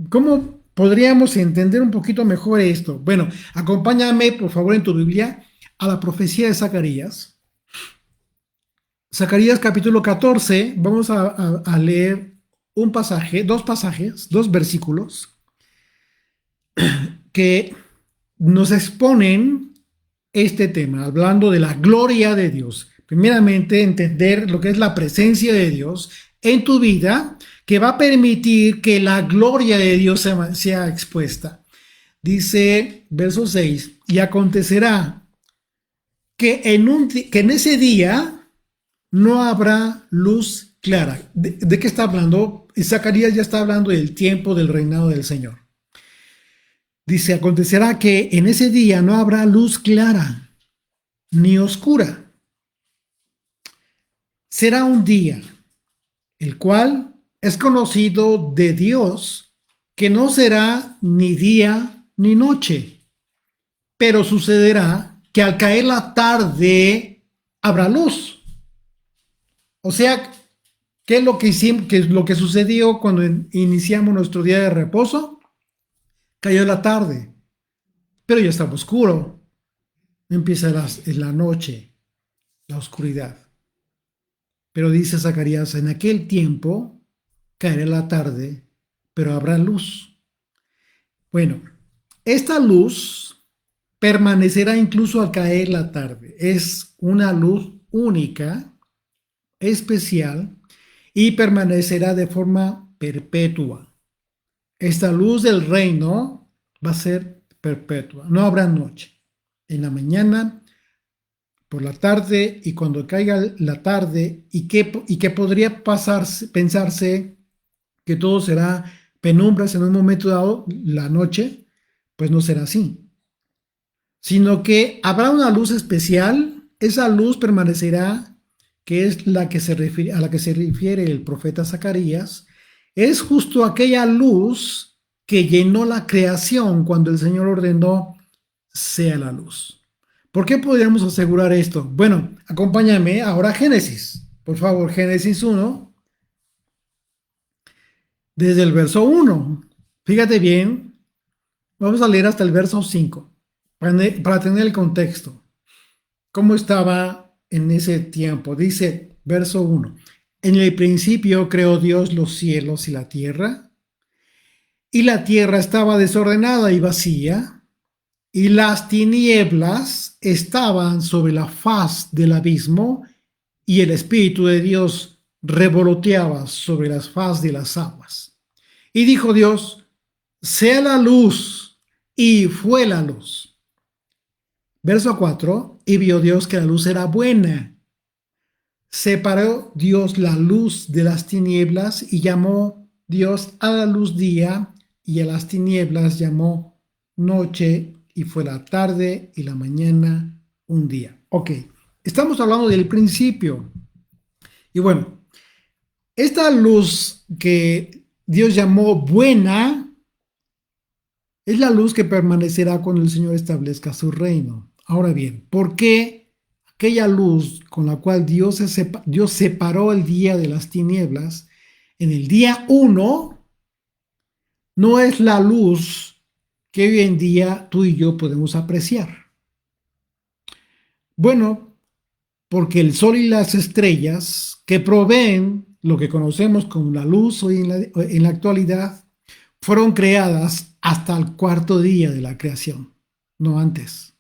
¿Cómo podríamos entender un poquito mejor esto? Bueno, acompáñame por favor en tu Biblia a la profecía de Zacarías. Zacarías capítulo 14, vamos a leer un pasaje, dos versículos que nos exponen este tema, hablando de la gloria de Dios. Primeramente, entender lo que es la presencia de Dios en tu vida, que va a permitir que la gloria de Dios sea expuesta. Dice, verso 6, y acontecerá que en ese día no habrá luz clara. ¿De qué está hablando? Zacarías ya está hablando del tiempo del reinado del Señor. Dice, acontecerá que en ese día no habrá luz clara, ni oscura. Será un día, el cual es conocido de Dios, que no será ni día ni noche, pero sucederá que al caer la tarde habrá luz. O sea, ¿qué es lo que hicimos, qué es lo que sucedió cuando iniciamos nuestro día de reposo? Cayó la tarde, pero ya estaba oscuro. Empieza la noche, la oscuridad. Pero dice Zacarías, en aquel tiempo caerá la tarde, pero habrá luz. Bueno, esta luz permanecerá incluso al caer la tarde. Es una luz única, especial, y permanecerá de forma perpetua. Esta luz del reino va a ser perpetua. No habrá noche. En la mañana, por la tarde y cuando caiga la tarde, y que podría pensarse que todo será penumbras en un momento dado, la noche, pues no será así, sino que habrá una luz especial. Esa luz permanecerá, que es la que se refiere, a la que se refiere el profeta Zacarías. Es justo aquella luz que llenó la creación cuando el Señor ordenó sea la luz. ¿Por qué podríamos asegurar esto? Bueno, acompáñame ahora a Génesis. Por favor, Génesis 1, desde el verso 1. Fíjate bien, vamos a leer hasta el verso 5 para tener el contexto. ¿Cómo estaba en ese tiempo? Dice, verso 1. En el principio creó Dios los cielos y la tierra estaba desordenada y vacía, y las tinieblas estaban sobre la faz del abismo, y el Espíritu de Dios revoloteaba sobre la faz de las aguas. Y dijo Dios, sea la luz, y fue la luz. Verso 4, y vio Dios que la luz era buena. Separó Dios la luz de las tinieblas, y llamó Dios a la luz día, y a las tinieblas llamó noche, y fue la tarde y la mañana un día. Ok, estamos hablando del principio. Y bueno, esta luz que Dios llamó buena es la luz que permanecerá cuando el Señor establezca su reino. Ahora bien, ¿por qué aquella luz con la cual Dios separó el día de las tinieblas en el día 1 no es la luz que hoy en día tú y yo podemos apreciar? Bueno, porque el sol y las estrellas que proveen lo que conocemos como la luz hoy en la actualidad fueron creadas hasta el cuarto día de la creación, no antes.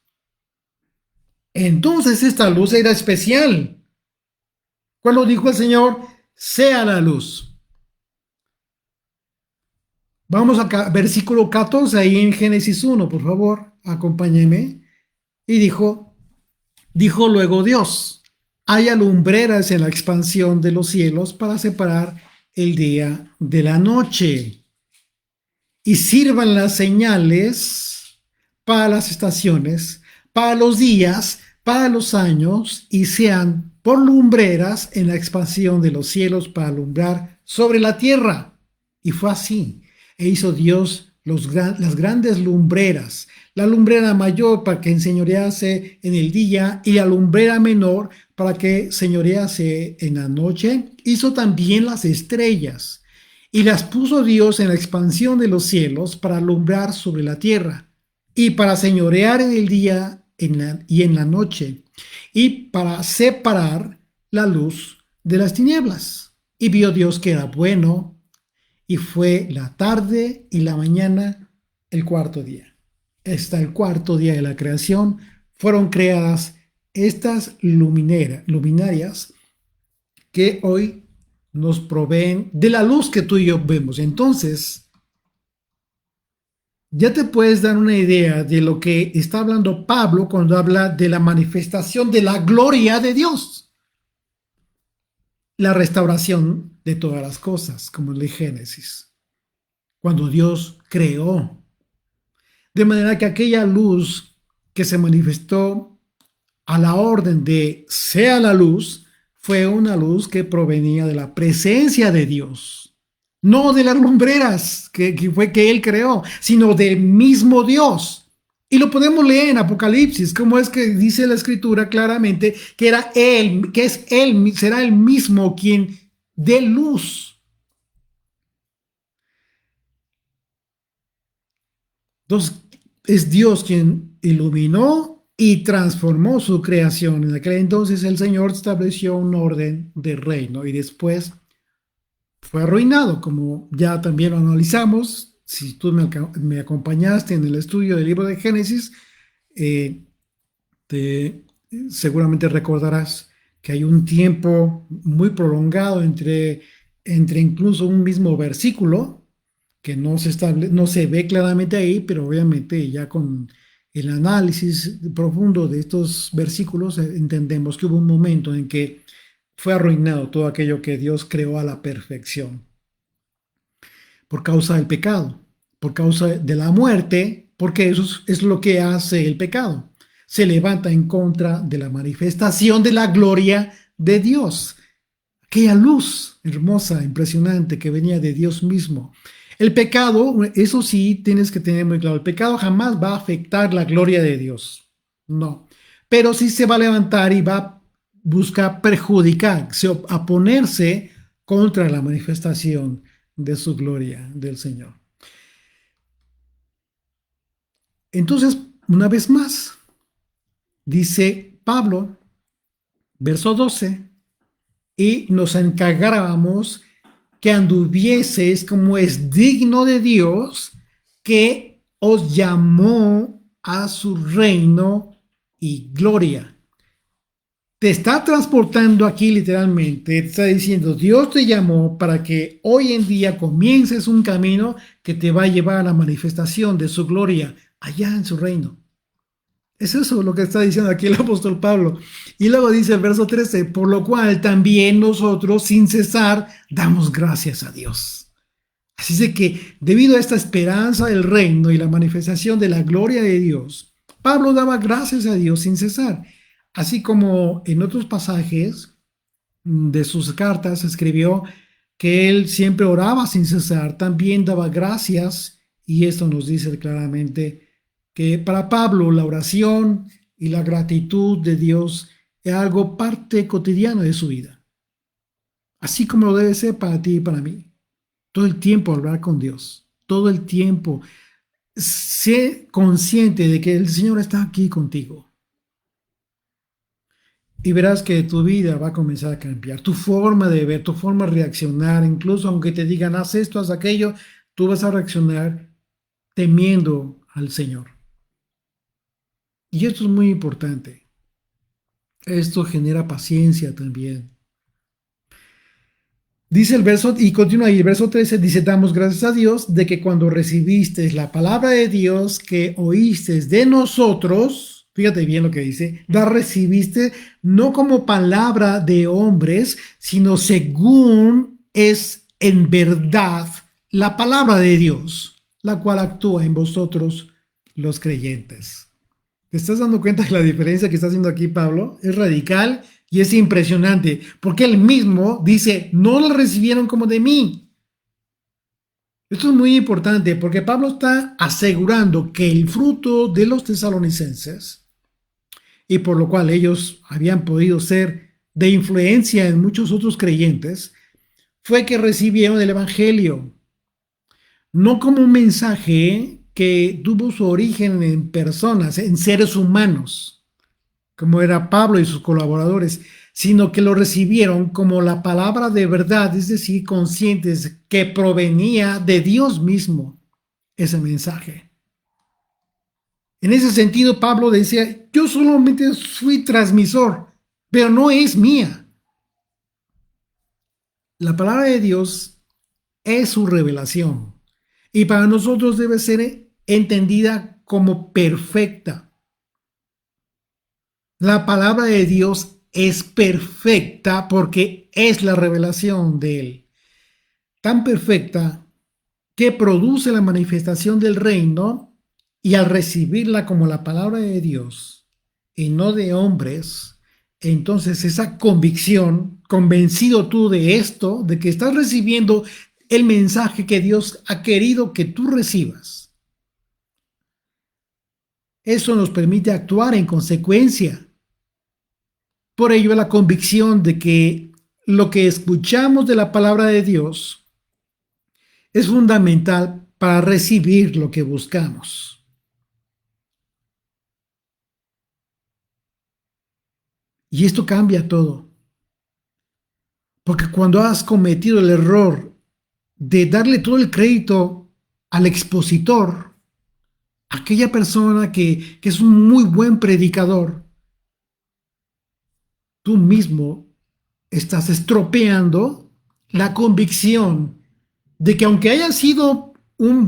Entonces esta luz era especial. Cuando dijo el Señor, sea la luz. Vamos acá, versículo 14, ahí en Génesis 1, por favor, acompáñenme. Y dijo luego Dios, haya lumbreras en la expansión de los cielos para separar el día de la noche, y sirvan las señales para las estaciones, para los días, para los años, y sean por lumbreras en la expansión de los cielos para alumbrar sobre la tierra. Y fue así. E hizo Dios las grandes lumbreras, la lumbrera mayor para que enseñorease en el día y la lumbrera menor para que señorease en la noche. Hizo también las estrellas y las puso Dios en la expansión de los cielos para alumbrar sobre la tierra y para señorear en el día y en la noche y para separar la luz de las tinieblas. Y vio Dios que era bueno, y fue la tarde y la mañana el cuarto día. Hasta el cuarto día de la creación fueron creadas estas luminarias que hoy nos proveen de la luz que tú y yo vemos. Entonces, ya te puedes dar una idea de lo que está hablando Pablo cuando habla de la manifestación de la gloria de Dios. La restauración de todas las cosas, como en el Génesis, cuando Dios creó. De manera que aquella luz que se manifestó a la orden de sea la luz, fue una luz que provenía de la presencia de Dios, no de las lumbreras que fue que él creó, sino del mismo Dios. Y lo podemos leer en Apocalipsis, como es que dice la Escritura claramente que era él, que es él, será el mismo quien dé luz. Entonces, es Dios quien iluminó y transformó su creación. En aquel entonces el Señor estableció un orden de reino y después fue arruinado, como ya también lo analizamos. Si tú me acompañaste en el estudio del libro de Génesis, eh, te, seguramente recordarás que hay un tiempo muy prolongado entre incluso un mismo versículo que no se ve claramente ahí, pero obviamente ya con el análisis profundo de estos versículos entendemos que hubo un momento en que fue arruinado todo aquello que Dios creó a la perfección por causa del pecado, por causa de la muerte, porque eso es lo que hace el pecado. Se levanta en contra de la manifestación de la gloria de Dios. Aquella luz hermosa, impresionante que venía de Dios mismo. El pecado, eso sí, tienes que tener muy claro, el pecado jamás va a afectar la gloria de Dios. No. Pero sí se va a levantar y va a buscar perjudicar, a ponerse contra la manifestación de su gloria del Señor. Entonces, una vez más, dice Pablo, verso 12, y nos encargábamos que anduvieseis como es digno de Dios, que os llamó a su reino y gloria. Te está transportando aquí literalmente, te está diciendo, Dios te llamó para que hoy en día comiences un camino que te va a llevar a la manifestación de su gloria allá en su reino. Es eso lo que está diciendo aquí el apóstol Pablo. Y luego dice el verso 13, por lo cual también nosotros sin cesar damos gracias a Dios. Así es que debido a esta esperanza del reino y la manifestación de la gloria de Dios, Pablo daba gracias a Dios sin cesar. Así como en otros pasajes de sus cartas escribió que él siempre oraba sin cesar, también daba gracias, y esto nos dice claramente que para Pablo la oración y la gratitud de Dios es algo parte cotidiana de su vida, así como lo debe ser para ti y para mí. Todo el tiempo hablar con Dios, todo el tiempo sé consciente de que el Señor está aquí contigo. Y verás que tu vida va a comenzar a cambiar, tu forma de ver, tu forma de reaccionar, incluso aunque te digan haz esto, haz aquello, tú vas a reaccionar temiendo al Señor. Y esto es muy importante. Esto genera paciencia también. Dice el verso, y continúa ahí, el verso 13, dice, damos gracias a Dios de que cuando recibiste la palabra de Dios que oíste de nosotros, fíjate bien lo que dice, la recibiste no como palabra de hombres, sino según es en verdad la palabra de Dios, la cual actúa en vosotros los creyentes. ¿Te estás dando cuenta de la diferencia que está haciendo aquí Pablo? Es radical y es impresionante, porque él mismo dice, no la recibieron como de mí. Esto es muy importante porque Pablo está asegurando que el fruto de los tesalonicenses, y por lo cual ellos habían podido ser de influencia en muchos otros creyentes, fue que recibieron el Evangelio, no como un mensaje que tuvo su origen en personas, en seres humanos, como era Pablo y sus colaboradores, sino que lo recibieron como la palabra de verdad, es decir, conscientes que provenía de Dios mismo ese mensaje. En ese sentido, Pablo decía, yo solamente fui transmisor, pero no es mía. La palabra de Dios es su revelación y para nosotros debe ser entendida como perfecta. La palabra de Dios es perfecta porque es la revelación de Él. Tan perfecta que produce la manifestación del reino y al recibirla como la palabra de Dios, y no de hombres, entonces esa convicción, convencido tú de esto, de que estás recibiendo el mensaje que Dios ha querido que tú recibas, eso nos permite actuar en consecuencia. Por ello, la convicción de que lo que escuchamos de la palabra de Dios es fundamental para recibir lo que buscamos. Y esto cambia todo. Porque cuando has cometido el error de darle todo el crédito al expositor, aquella persona que es un muy buen predicador, tú mismo estás estropeando la convicción de que aunque haya sido un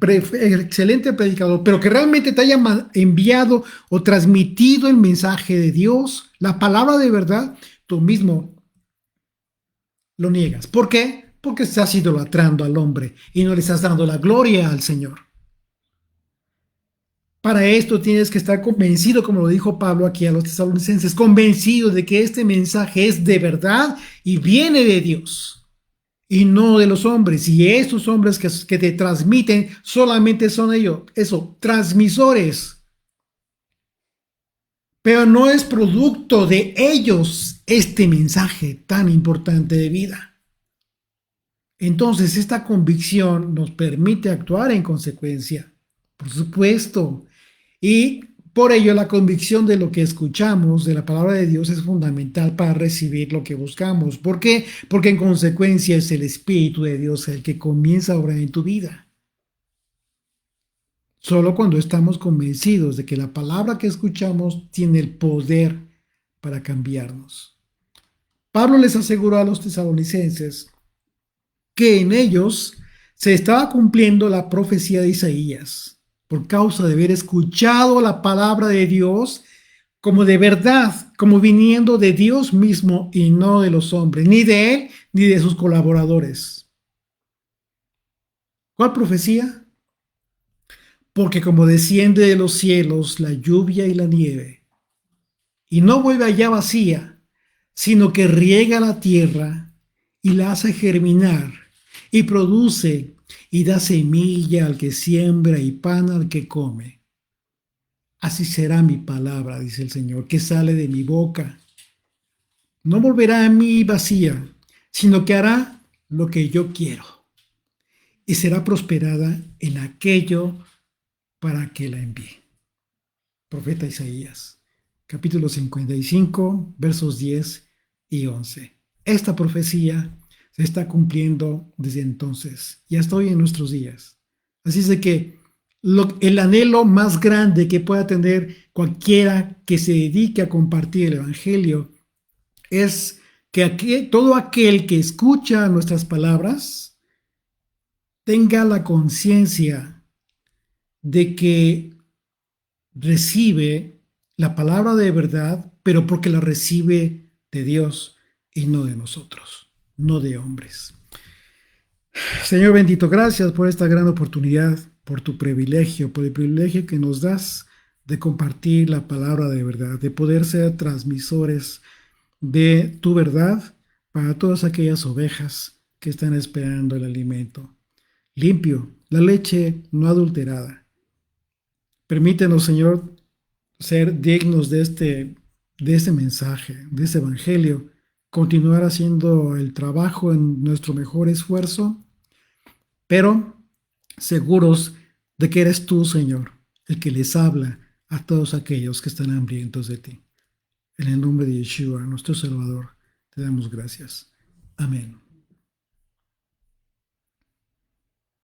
excelente predicador, pero que realmente te haya enviado o transmitido el mensaje de Dios, la palabra de verdad, tú mismo lo niegas. ¿Por qué? Porque estás idolatrando al hombre y no le estás dando la gloria al Señor. Para esto tienes que estar convencido, como lo dijo Pablo aquí a los tesalonicenses, convencido de que este mensaje es de verdad y viene de Dios y no de los hombres. Y estos hombres que te transmiten solamente son ellos, eso, transmisores. Pero no es producto de ellos este mensaje tan importante de vida. Entonces, esta convicción nos permite actuar en consecuencia, por supuesto. Y por ello la convicción de lo que escuchamos de la palabra de Dios es fundamental para recibir lo que buscamos. ¿Por qué? Porque en consecuencia es el Espíritu de Dios el que comienza a obrar en tu vida. Solo cuando estamos convencidos de que la palabra que escuchamos tiene el poder para cambiarnos. Pablo les aseguró a los tesalonicenses que en ellos se estaba cumpliendo la profecía de Isaías, por causa de haber escuchado la palabra de Dios como de verdad, como viniendo de Dios mismo y no de los hombres, ni de él ni de sus colaboradores. ¿Cuál profecía? Porque como desciende de los cielos la lluvia y la nieve, y no vuelve allá vacía, sino que riega la tierra y la hace germinar y produce y da semilla al que siembra y pan al que come. Así será mi palabra, dice el Señor, que sale de mi boca. No volverá a mí vacía, sino que hará lo que yo quiero y será prosperada en aquello para que la envíe. Profeta Isaías, capítulo 55, versos 10 y 11. Esta profecía se está cumpliendo desde entonces y hasta hoy en nuestros días. Así es de que el anhelo más grande que pueda tener cualquiera que se dedique a compartir el Evangelio es que todo aquel que escucha nuestras palabras tenga la conciencia de que recibe la palabra de verdad, pero porque la recibe de Dios y no de nosotros, no de hombres. Señor bendito, gracias por esta gran oportunidad, por tu privilegio, por el privilegio que nos das de compartir la palabra de verdad, de poder ser transmisores de tu verdad para todas aquellas ovejas que están esperando el alimento limpio, la leche no adulterada. Permítenos, Señor, ser dignos de este mensaje, de este evangelio, continuar haciendo el trabajo en nuestro mejor esfuerzo, pero seguros de que eres tú, Señor, el que les habla a todos aquellos que están hambrientos de ti. En el nombre de Yeshua, nuestro Salvador, te damos gracias. Amén.